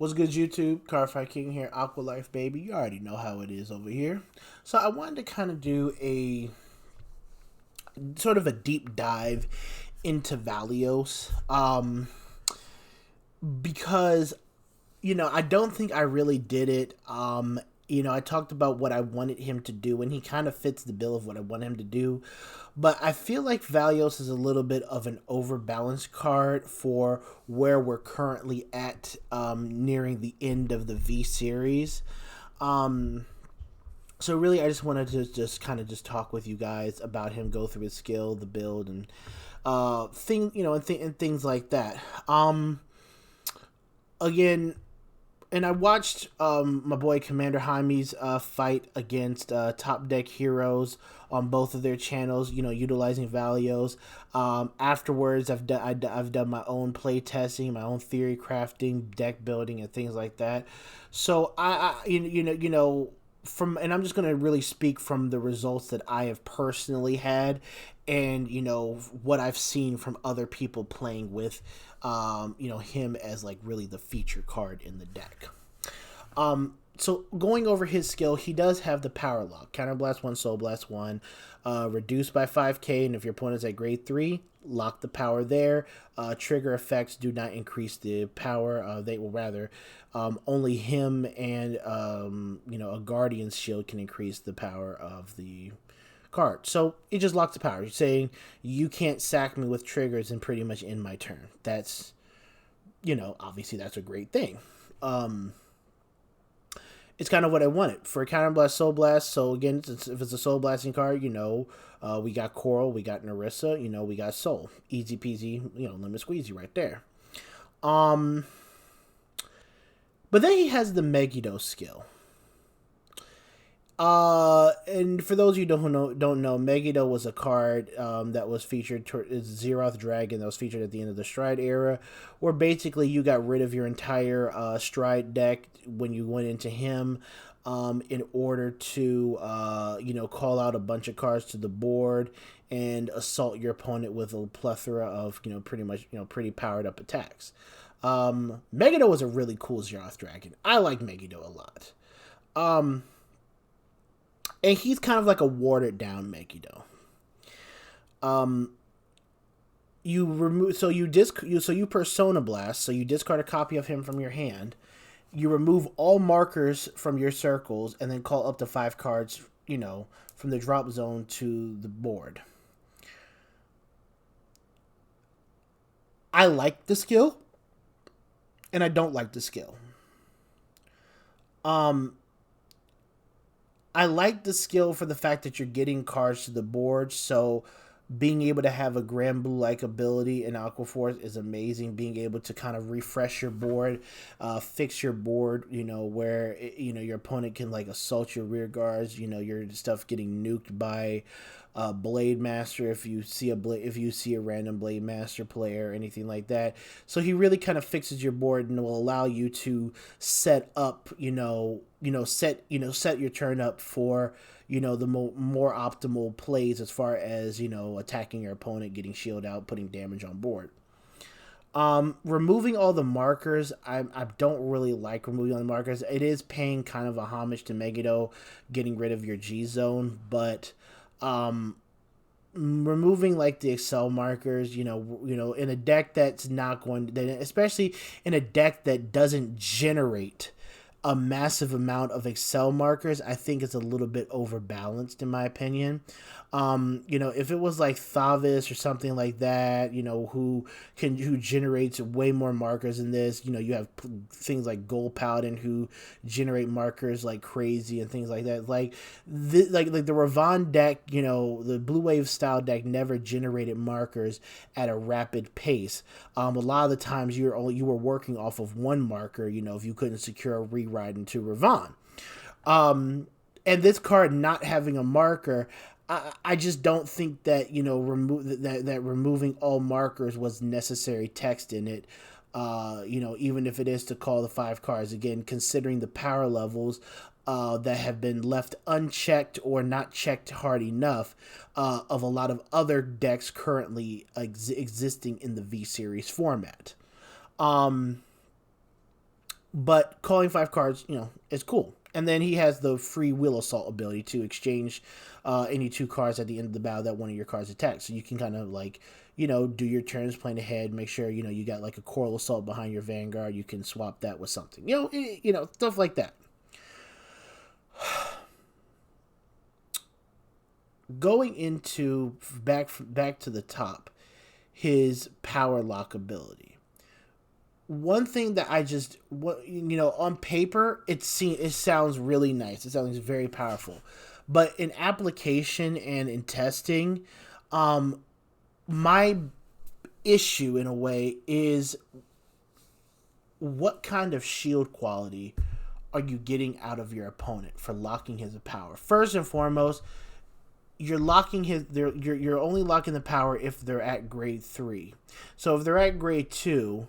What's good, YouTube? Cardfight King here, Aqua Life Baby. You already know how it is over here. So I wanted to kind of do a sort of a deep dive into Valeos, because I don't think I really did it. I talked about what I wanted him to do, and he kind of fits the bill of what I want him to do. But I feel like Valios is a little bit of an overbalanced card for where we're currently at, nearing the end of the V series. Um, so really, I just wanted to just kind of just talk with you guys about him, go through his skill, the build, and and things like that. Again, and I watched my boy Commander Jaime's fight against Top Deck Heroes on both of their channels. Utilizing Valios. Afterwards, I've done my own play testing, my own theory crafting, deck building, and things like that. So and I'm just gonna really speak from the results that I have personally had, and what I've seen from other people playing with, him as like really the feature card in the deck. So going over his skill, he does have the power lock. Counterblast 1, Soul Blast 1, reduced by 5k, and if your opponent's at grade 3, lock the power there. Trigger effects do not increase the power. They will rather, only him and a Guardian's Shield can increase the power of the card. So it just locks the power. You're saying you can't sack me with triggers and pretty much end my turn. That's, obviously that's a great thing. It's kind of what I wanted for a Counterblast Soul Blast. So again, if it's a Soul Blasting card, we got Coral, we got Narissa, we got Soul. Easy peasy, lemon squeezy right there. But then he has the Megiddo skill. And for those of you who don't know, Megiddo was a card that was featured. It's Zeroth Dragon that was featured at the end of the Stride era, where basically you got rid of your entire Stride deck when you went into him, in order to call out a bunch of cards to the board and assault your opponent with a plethora of pretty much pretty powered up attacks. Megiddo was a really cool Zeroth Dragon. I like Megiddo a lot. And he's kind of like a watered down Megiddo. You remove you Persona Blast, so you discard a copy of him from your hand. You remove all markers from your circles, and then call up to 5 cards, from the drop zone to the board. I like the skill, and I don't like the skill. I like the skill for the fact that you're getting cards to the board, so being able to have a Grand Blue-like ability in Aqua Force is amazing. Being able to kind of refresh your board, fix your board, where your opponent can like assault your rear guards, your stuff getting nuked by Blade Master if you see a random Blade Master player or anything like that. So he really kind of fixes your board and will allow you to set up, set your turn up for the more optimal plays as far as attacking your opponent, getting shield out, putting damage on board. Removing all the markers, I don't really like removing all the markers. It is paying kind of a homage to Megiddo, getting rid of your G zone, but removing like the Excel markers, in a deck that's not going to, especially in a deck that doesn't generate a massive amount of Excel markers, I think it's a little bit overbalanced in my opinion. If it was like Thavis or something like that, who generates way more markers than this, you have things like Gold Paladin who generate markers like crazy and things like that. Like the Ravon deck, the Blue Wave style deck never generated markers at a rapid pace. A lot of the times you were working off of one marker, if you couldn't secure a rewrite into Ravon. And this card not having a marker, I just don't think that that removing all markers was necessary text in it. Even if it is to call the 5 cards again, considering the power levels that have been left unchecked or not checked hard enough of a lot of other decks currently existing in the V series format. But calling 5 cards, is cool. And then he has the free Will Assault ability to exchange any 2 cards at the end of the battle that one of your cards attacks. So you can kind of like, do your turns, plan ahead, make sure, you got like a Coral Assault behind your Vanguard. You can swap that with something, stuff like that. Going into back to the top, his power lock ability. One thing that I just on paper it sounds really nice. It sounds very powerful, but in application and in testing, my issue in a way is what kind of shield quality are you getting out of your opponent for locking his power? First and foremost, you're locking you're only locking the power if they're at grade 3. So if they're at grade 2,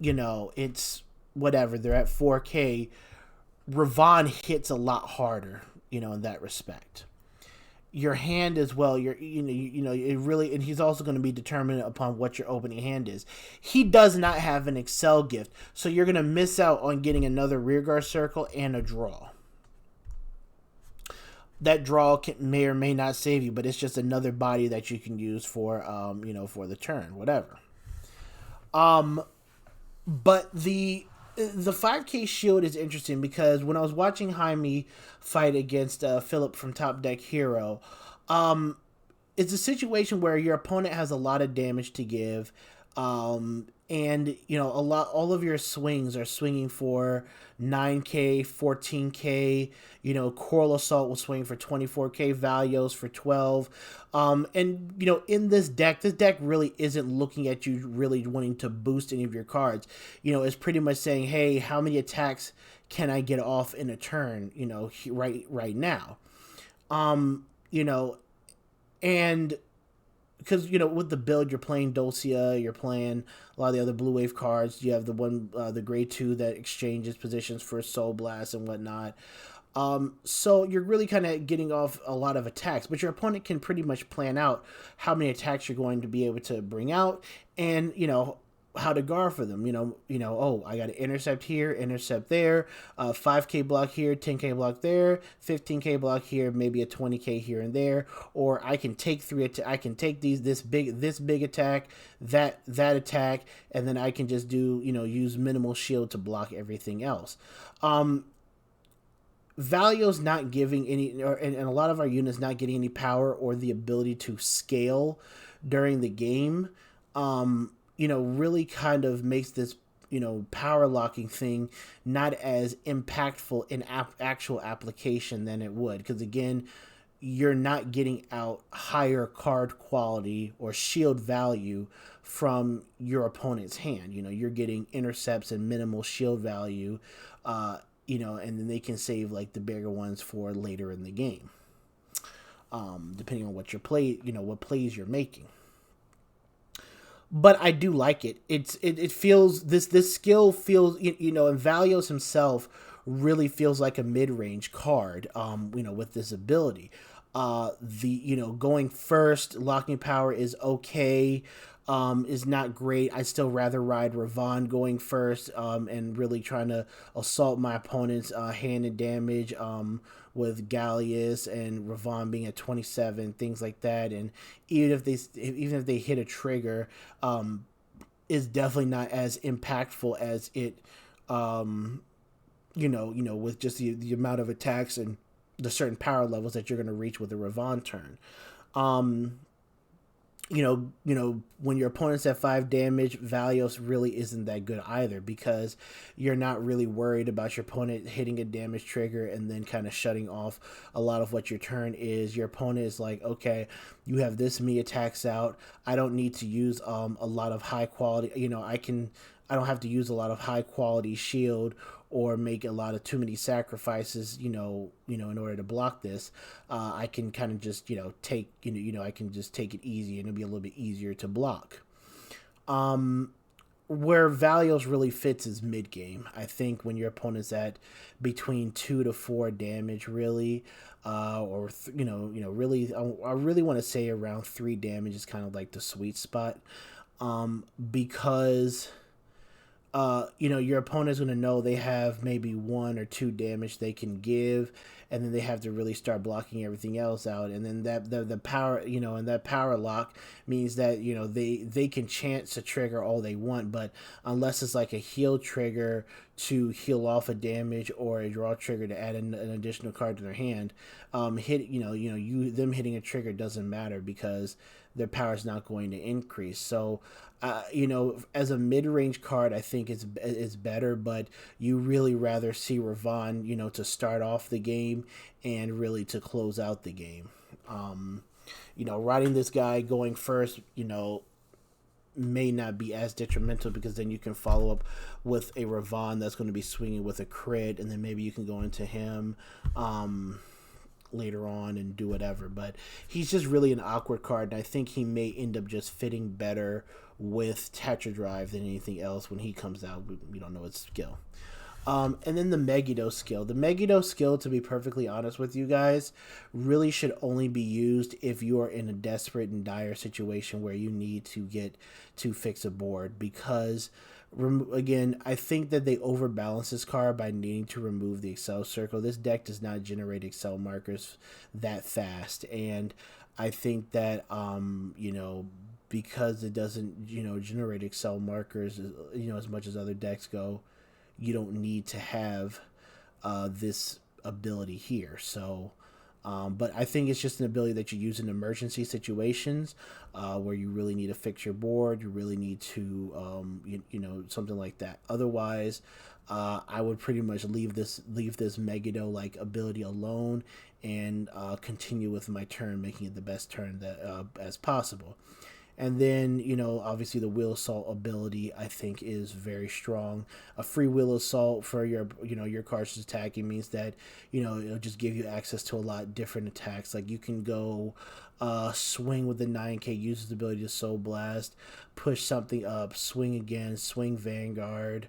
it's whatever. They're at 4K. Ravon hits a lot harder, in that respect. Your hand as well. It really, and he's also going to be determined upon what your opening hand is. He does not have an Excel gift, so you're going to miss out on getting another rearguard circle and a draw. That draw may or may not save you, but it's just another body that you can use for, for the turn, whatever. But the 5K shield is interesting because when I was watching Jaime fight against Philip from Top Deck Hero, it's a situation where your opponent has a lot of damage to give, and all of your swings are swinging for 9K, 14K. Coral Assault will swing for 24K, Valeos for 12. And in this deck really isn't looking at you really wanting to boost any of your cards. It's pretty much saying, hey, how many attacks can I get off in a turn? Right now. And because with the build you're playing Dulcia, you're playing a lot of the other blue wave cards. You have the grade 2 that exchanges positions for Soul Blast and whatnot. So you're really kind of getting off a lot of attacks, but your opponent can pretty much plan out how many attacks you're going to be able to bring out, and how to guard for them. Oh, I got to intercept here, intercept there, 5K block here, 10K block there, 15K block here, maybe a 20K here and there, or I can take I can take this big attack, that attack, and then I can just do use minimal shield to block everything else. Valeo's not giving any, and a lot of our units not getting any power or the ability to scale during the game. Really kind of makes this, power locking thing not as impactful in actual application than it would. Because again, you're not getting out higher card quality or shield value from your opponent's hand. You're getting intercepts and minimal shield value, and then they can save like the bigger ones for later in the game, depending on what what plays you're making. But I do like it. It feels this skill feels and Valeos himself really feels like a mid-range card. With this ability, going first, locking power is okay. Is not great. I still rather ride Ravon going first, and really trying to assault my opponent's hand and damage, with Gallius and Ravon being at 27, things like that. And even if they hit a trigger, is definitely not as impactful as it, with just the amount of attacks and the certain power levels that you're going to reach with a Ravon turn. When your opponent's at 5 damage, Valeos really isn't that good either, because you're not really worried about your opponent hitting a damage trigger and then kind of shutting off a lot of what your turn is. Your opponent is like, okay, you have this many attacks out. I don't need to use a lot of high quality. I don't have to use a lot of high quality shield or make a lot of too many sacrifices, in order to block this. I can kind of just, take, I can just take it easy, and it'll be a little bit easier to block. Where Valeos really fits is mid game. I think when your opponent's at between 2 to 4 damage, really, really, I really want to say around 3 damage is kind of like the sweet spot, because your opponent's going to know they have maybe 1 or 2 damage they can give, and then they have to really start blocking everything else out. And then the power, and that power lock means that, they can chance to trigger all they want, but unless it's like a heal trigger to heal off a damage or a draw trigger to add an additional card to their hand, them hitting a trigger doesn't matter because their power is not going to increase. So, as a mid-range card, I think it's better, but you really rather see Ravon, to start off the game and really to close out the game. Riding this guy going first, may not be as detrimental because then you can follow up with a Ravon that's going to be swinging with a crit, and then maybe you can go into him later on and do whatever. But he's just really an awkward card, and I think he may end up just fitting better with Tetra Drive than anything else when he comes out. We don't know his skill. And then the Megiddo skill. The Megiddo skill, to be perfectly honest with you guys, really should only be used if you are in a desperate and dire situation where you need to get to fix a board. Because, again, I think that they overbalance this card by needing to remove the Excel circle. This deck does not generate Excel markers that fast. And I think that, because it doesn't, generate Excel markers, as much as other decks go, you don't need to have this ability here. So, but I think it's just an ability that you use in emergency situations where you really need to fix your board. You really need to, something like that. Otherwise, I would pretty much leave this Megiddo like ability alone and continue with my turn, making it the best turn that as possible. And then, obviously the Wheel Assault ability, I think, is very strong. A free Wheel Assault for your cards attacking means that, it'll just give you access to a lot different attacks. Like, you can go swing with the 9K, use the ability to Soul Blast, push something up, swing again, swing Vanguard,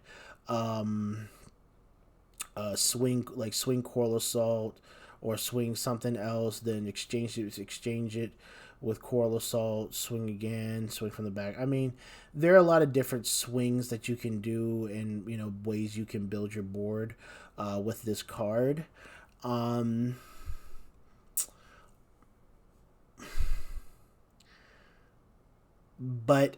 swing Coral Assault, or swing something else, then exchange it with Coral Assault, swing again, swing from the back. I mean, there are a lot of different swings that you can do and, ways you can build your board with this card. But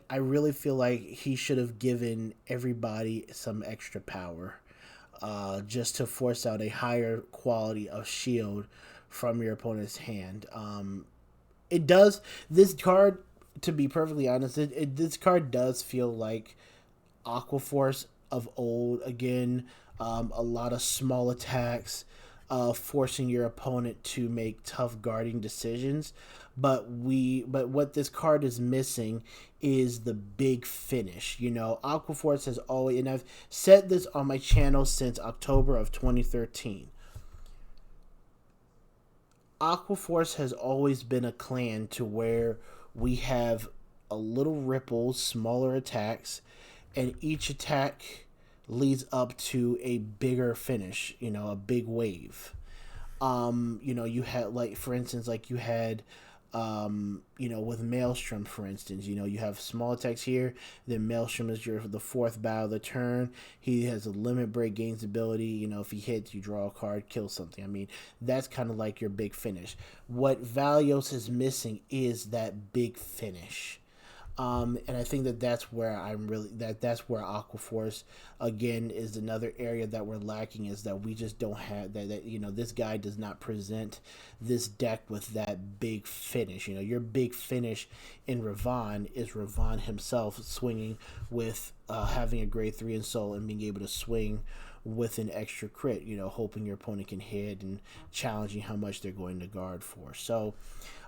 I really feel like he should have given everybody some extra power just to force out a higher quality of shield from your opponent's hand. It does. This card, to be perfectly honest, this card does feel like Aquaforce of old. Again, a lot of small attacks, forcing your opponent to make tough guarding decisions. But what this card is missing is the big finish. Aquaforce has always, and I've said this on my channel since October of 2013. Aquaforce has always been a clan to where we have a little ripple, smaller attacks, and each attack leads up to a bigger finish, a big wave. You had, like, for instance, like you had, with Maelstrom, for instance, you have small attacks here, then Maelstrom is the fourth battle of the turn. He has a limit break, gains ability, if he hits, you draw a card, kill something. I mean, that's kind of like your big finish. What Valeos is missing is that big finish. And I think that's where that's where Aquaforce, again, is another area that we're lacking, is that we just don't have that this guy does not present this deck with that big finish. Your big finish in Ravon is Ravon himself swinging with having a grade 3 in Soul and being able to swing with an extra crit, hoping your opponent can hit and challenging how much they're going to guard for. So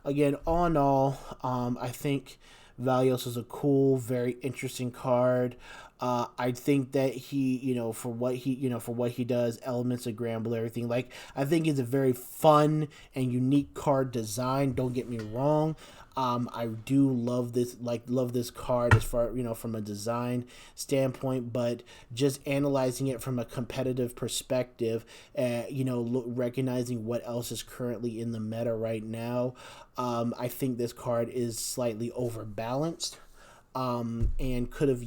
again, all in all, I think Valeos is a cool, very interesting card. I think that he, for what he does, elements of Gramble, everything. Like, I think it's a very fun and unique card design. Don't get me wrong. I do love this card as far, from a design standpoint, but just analyzing it from a competitive perspective, recognizing what else is currently in the meta right now. I think this card is slightly overbalanced. and could have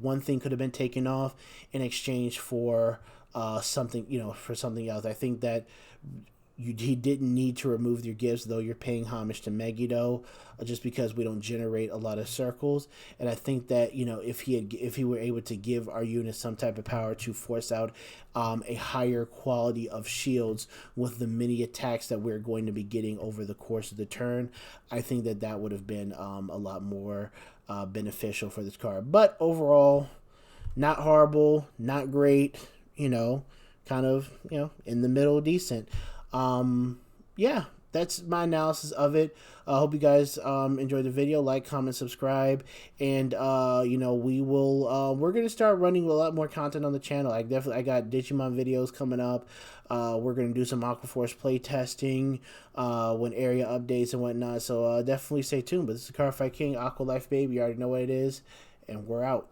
one thing could have been taken off in exchange for something, for something else. I think that he didn't need to remove your gifts, though you're paying homage to Megiddo, just because we don't generate a lot of circles. And I think that if he were able to give our unit some type of power to force out a higher quality of shields with the mini attacks that we're going to be getting over the course of the turn, I think that that would have been a lot more beneficial for this card. But overall, not horrible, not great, kind of in the middle, decent. Yeah, that's my analysis of it. I hope you guys enjoyed the video. Like, comment, subscribe, and we're gonna start running a lot more content on the channel. I got Digimon videos coming up. We're gonna do some Aqua Force play testing when area updates and whatnot. So definitely stay tuned. But this is Cardfight King, Aqua Life Baby. You already know what it is, and we're out.